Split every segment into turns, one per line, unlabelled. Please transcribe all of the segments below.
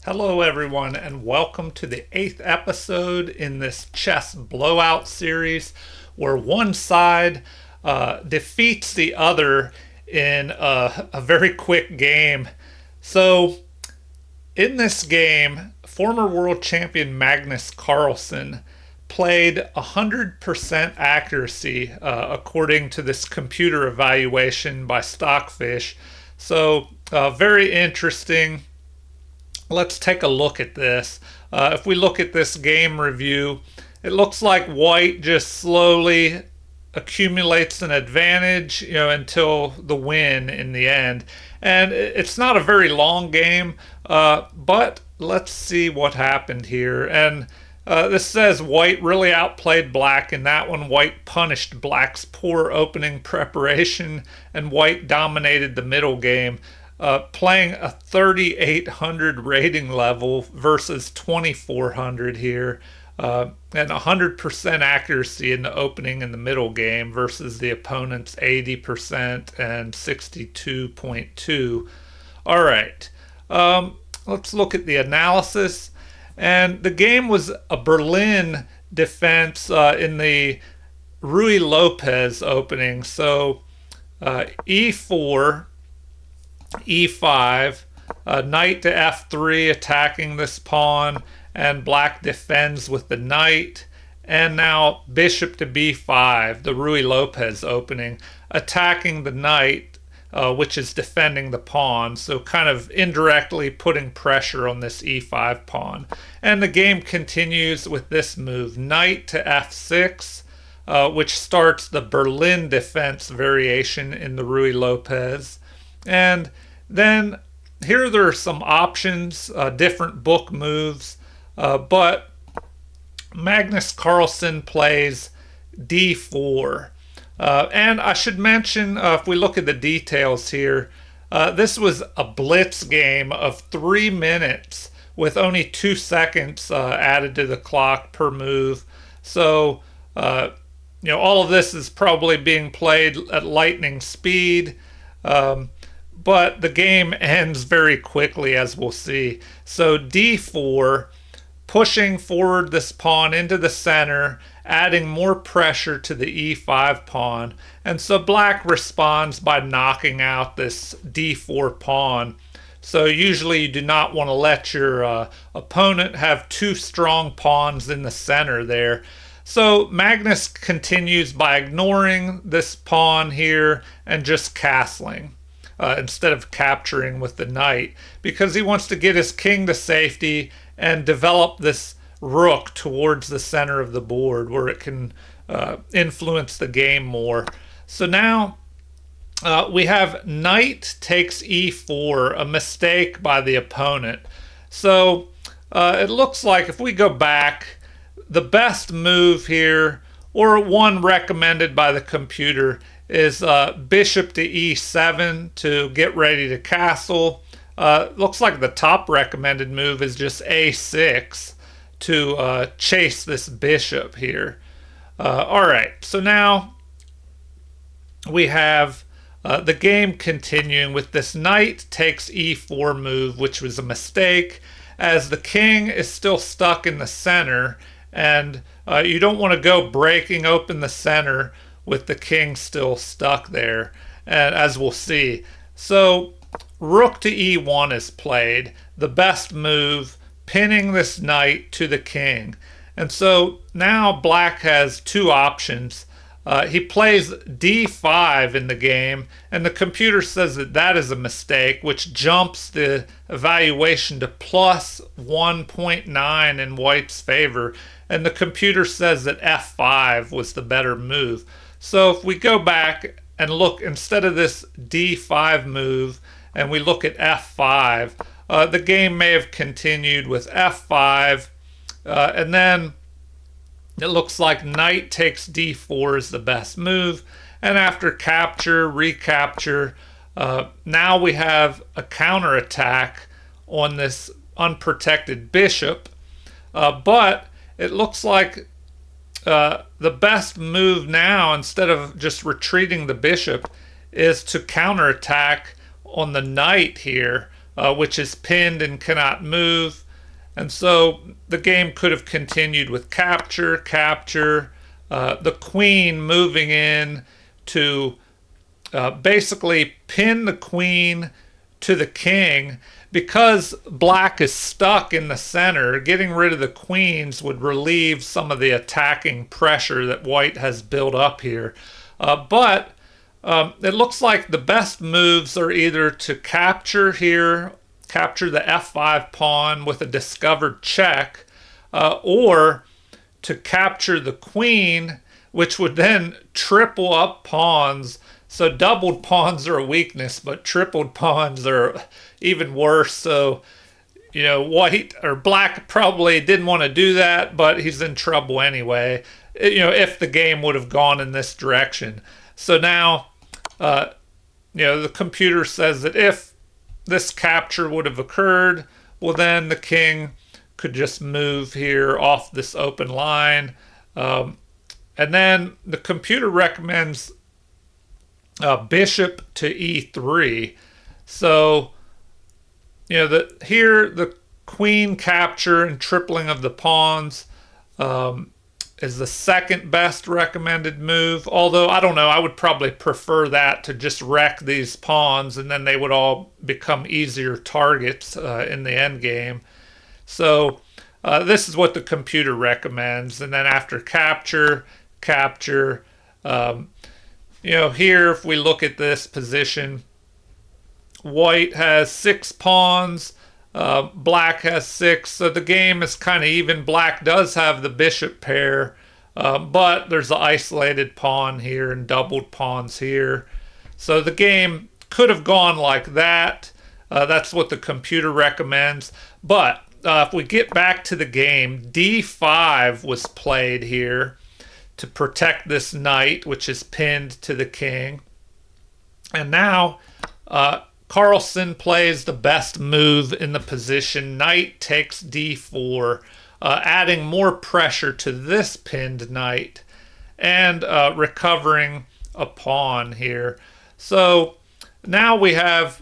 Hello, everyone, and welcome to the 8th episode in this chess blowout series where one side defeats the other in a very quick game. So, in this game, former world champion Magnus Carlsen played 100% accuracy according to this computer evaluation by Stockfish. So, very interesting. Let's take a look at this. If we look at this game review, it looks like white just slowly accumulates an advantage, until the win in the end. And it's not a very long game, but let's see what happened here. And this says white really outplayed black in that one. White punished black's poor opening preparation, and white dominated the middle game. Playing a 3,800 rating level versus 2,400 here, and 100% accuracy in the opening and the middle game versus the opponent's 80% and 62.2. All right, let's look at the analysis. And the game was a Berlin defense in the Ruy Lopez opening. So e4, e5, knight to f3 attacking this pawn, and black defends with the knight. And now bishop to b5, the Ruy Lopez opening, attacking the knight, which is defending the pawn, so kind of indirectly putting pressure on this e5 pawn. And the game continues with this move, knight to f6, which starts the Berlin defense variation in the Ruy Lopez. And then here there are some options, different book moves, but Magnus Carlsen plays d4. And I should mention, if we look at the details here, this was a Blitz game of 3 minutes with only 2 seconds added to the clock per move. So, all of this is probably being played at lightning speed. But the game ends very quickly, as we'll see. So d4, pushing forward this pawn into the center, adding more pressure to the e5 pawn. And so black responds by knocking out this d4 pawn. So usually you do not want to let your opponent have two strong pawns in the center there. So Magnus continues by ignoring this pawn here and just castling. Instead of capturing with the knight, because he wants to get his king to safety and develop this rook towards the center of the board where it can influence the game more. So now we have knight takes e4, a mistake by the opponent. So it looks like if we go back, the best move here, or one recommended by the computer, is bishop to e7 to get ready to castle. Looks like the top recommended move is just a6 to chase this bishop here. All right, so now we have the game continuing with this knight takes e4 move, which was a mistake, as the king is still stuck in the center, and you don't want to go breaking open the center with the king still stuck there, and as we'll see. So rook to e1 is played, the best move, pinning this knight to the king. And so now black has two options. He plays d5 in the game, and the computer says that that is a mistake, which jumps the evaluation to plus 1.9 in white's favor, and the computer says that f5 was the better move. So if we go back and look, instead of this d5 move, and we look at f5, the game may have continued with f5, and then it looks like knight takes d4 is the best move, and after capture, recapture, now we have a counterattack on this unprotected bishop, but it looks like the best move now, instead of just retreating the bishop, is to counterattack on the knight here which is pinned and cannot move. And so the game could have continued with capture, capture, the queen moving in to basically pin the queen to the king. Because black is stuck in the center, getting rid of the queens would relieve some of the attacking pressure that white has built up here. But it looks like the best moves are either to capture here, capture the f5 pawn with a discovered check, or to capture the queen, which would then triple up pawns. So doubled pawns are a weakness, but tripled pawns are even worse. So, white or black probably didn't want to do that, but he's in trouble anyway, if the game would have gone in this direction. So now, the computer says that if this capture would have occurred, well, then the king could just move here off this open line. And then the computer recommends bishop to e3. So, here the queen capture and tripling of the pawns is the second best recommended move. Although, I don't know, I would probably prefer that to just wreck these pawns and then they would all become easier targets in the end game. So, this is what the computer recommends. And then after capture, capture, here if we look at this position, white has 6 pawns, black has 6, so the game is kind of even. Black does have the bishop pair, but there's an isolated pawn here and doubled pawns here. So the game could have gone like that. That's what the computer recommends. But if we get back to the game, d5 was played here to protect this knight, which is pinned to the king. And now Carlsen plays the best move in the position. Knight takes d4, adding more pressure to this pinned knight and recovering a pawn here. So now we have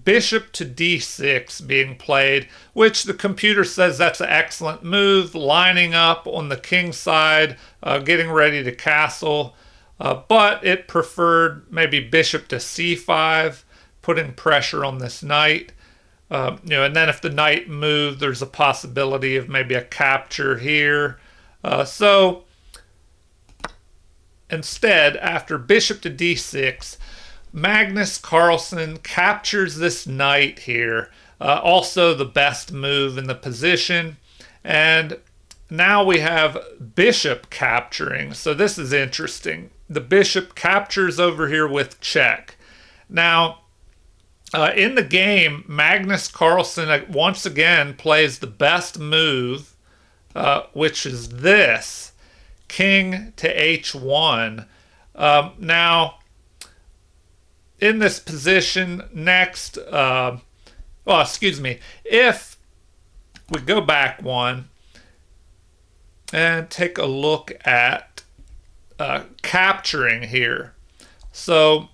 bishop to d6 being played, which the computer says that's an excellent move, lining up on the king side, getting ready to castle. But it preferred maybe bishop to c5, putting pressure on this knight. And then if the knight moved, there's a possibility of maybe a capture here. So instead, after bishop to d6, Magnus Carlsen captures this knight here. Also the best move in the position. And now we have bishop capturing. So this is interesting. The bishop captures over here with check. Now, in the game, Magnus Carlsen once again plays the best move, which is this, king to h1. Now, in this position, next, if we go back one and take a look at capturing here. So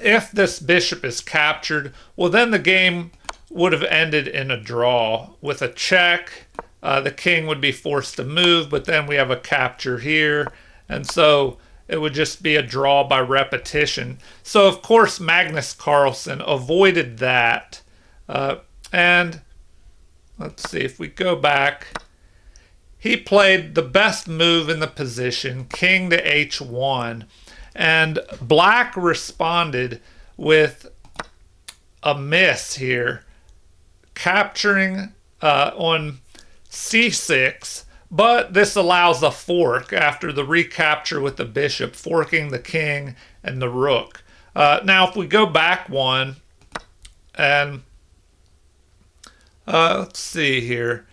if this bishop is captured, well, then the game would have ended in a draw with a check. The king would be forced to move, but then we have a capture here. And so it would just be a draw by repetition. So, of course, Magnus Carlsen avoided that. And let's see, if we go back, he played the best move in the position, king to h1. And black responded with a miss here, capturing on c6. But this allows a fork after the recapture with the bishop, forking the king and the rook. Now, if we go back one, and let's see here.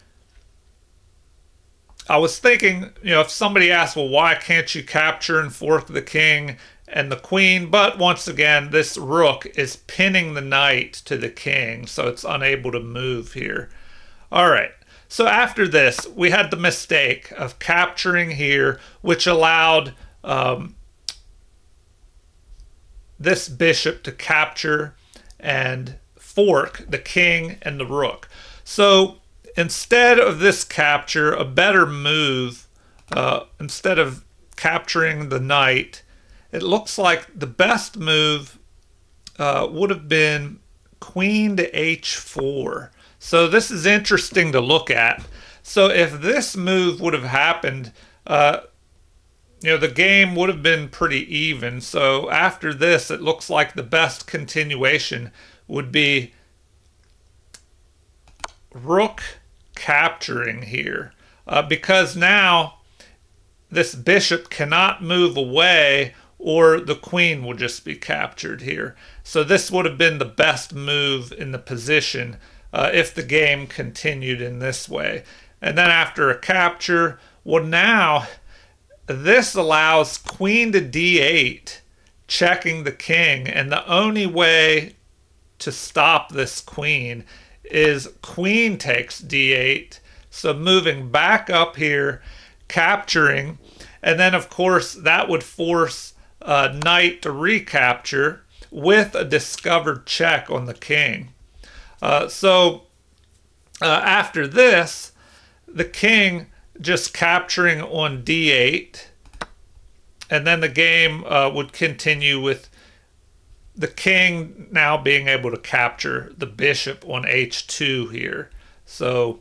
I was thinking, if somebody asked, well, why can't you capture and fork the king and the queen? But once again, this rook is pinning the knight to the king, so it's unable to move here. All right. So after this, we had the mistake of capturing here, which allowed this bishop to capture and fork the king and the rook. So instead of this capture, a better move, instead of capturing the knight, it looks like the best move would have been queen to h4. So this is interesting to look at. So if this move would have happened, the game would have been pretty even. So after this, it looks like the best continuation would be rook capturing here, because now this bishop cannot move away or the queen will just be captured here. So this would have been the best move in the position if the game continued in this way. And then after a capture, well, now this allows queen to d8, checking the king, and the only way to stop this queen is queen takes d8, so moving back up here, capturing, and then of course that would force knight to recapture with a discovered check on the king. After this, the king just capturing on d8, and then the game would continue with the king now being able to capture the bishop on h2 here. So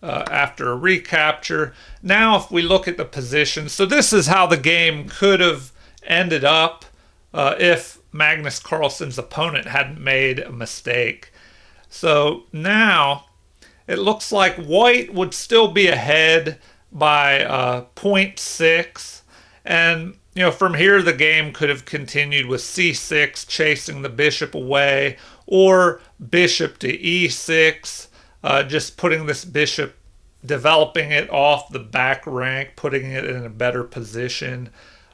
after a recapture, now if we look at the position, so this is how the game could have ended up if Magnus Carlsen's opponent hadn't made a mistake. So now it looks like white would still be ahead by 0.6, and from here the game could have continued with c6 chasing the bishop away, or bishop to e6, just putting this bishop, developing it off the back rank, putting it in a better position.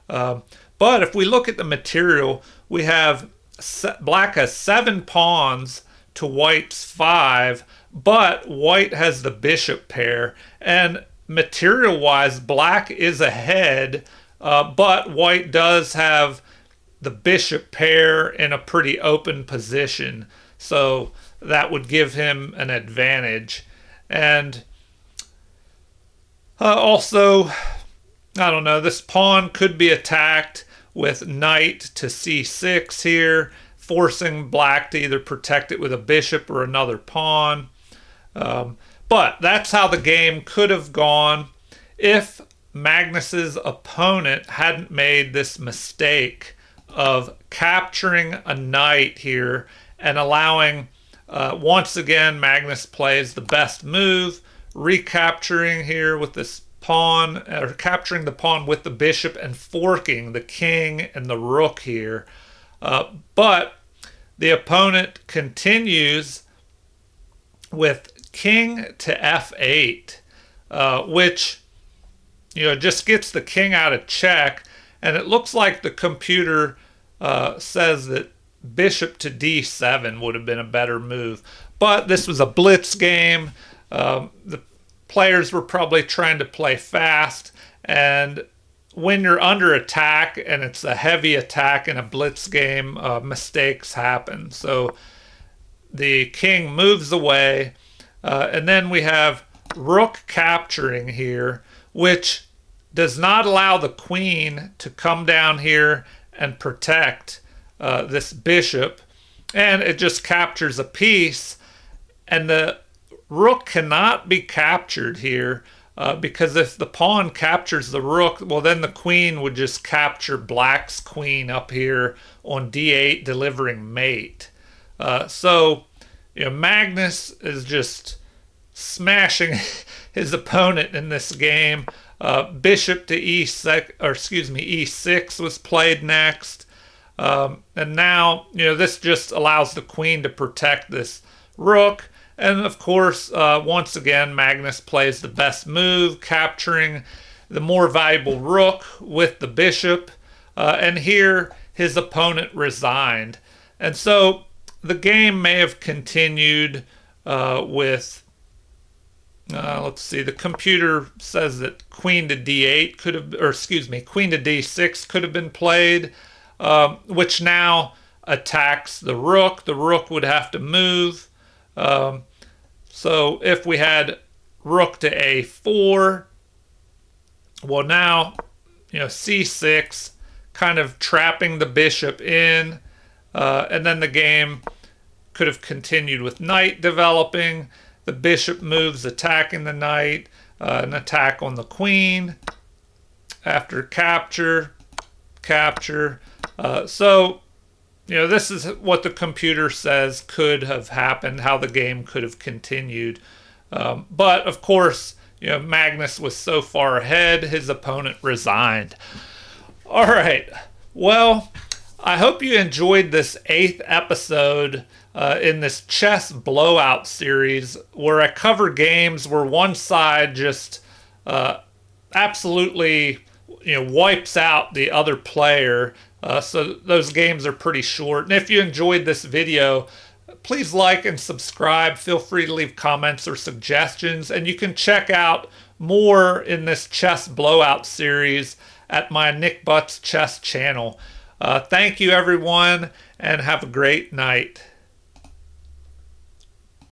But if we look at the material, we have black has 7 pawns to white's 5, but white has the bishop pair, and material wise black is ahead, but white does have the bishop pair in a pretty open position, so that would give him an advantage. And also, I don't know, this pawn could be attacked with knight to c6 here, forcing black to either protect it with a bishop or another pawn. But that's how the game could have gone if Magnus's opponent hadn't made this mistake of capturing a knight here and allowing, once again, Magnus plays the best move, recapturing here with this pawn, or capturing the pawn with the bishop and forking the king and the rook here. But the opponent continues with king to f8, which just gets the king out of check, and it looks like the computer says that bishop to d7 would have been a better move. But this was a blitz game. The players were probably trying to play fast, and when you're under attack and it's a heavy attack in a blitz game, mistakes happen. So the king moves away, and then we have rook capturing here, which does not allow the queen to come down here and protect this bishop, and it just captures a piece, and the rook cannot be captured here, because if the pawn captures the rook, well, then the queen would just capture black's queen up here on d8, delivering mate. So Magnus is just smashing his opponent in this game. Bishop to e6 was played next, and now this just allows the queen to protect this rook. And of course, once again, Magnus plays the best move, capturing the more valuable rook with the bishop. And here, his opponent resigned. And so the game may have continued with, let's see, the computer says that queen to d8 could have, or excuse me, queen to d6 could have been played, which now attacks the rook would have to move. So if we had rook to a4, well now, c6, kind of trapping the bishop in, and then the game could have continued with knight developing. The bishop moves attacking the knight, an attack on the queen after capture. So this is what the computer says could have happened, how the game could have continued. But of course, Magnus was so far ahead, his opponent resigned. All right. Well, I hope you enjoyed this 8th episode in this chess blowout series where I cover games where one side just absolutely wipes out the other player. So those games are pretty short. And if you enjoyed this video, please like and subscribe. Feel free to leave comments or suggestions. And you can check out more in this chess blowout series at my Nick Butts Chess channel. Thank you, everyone, and have a great night.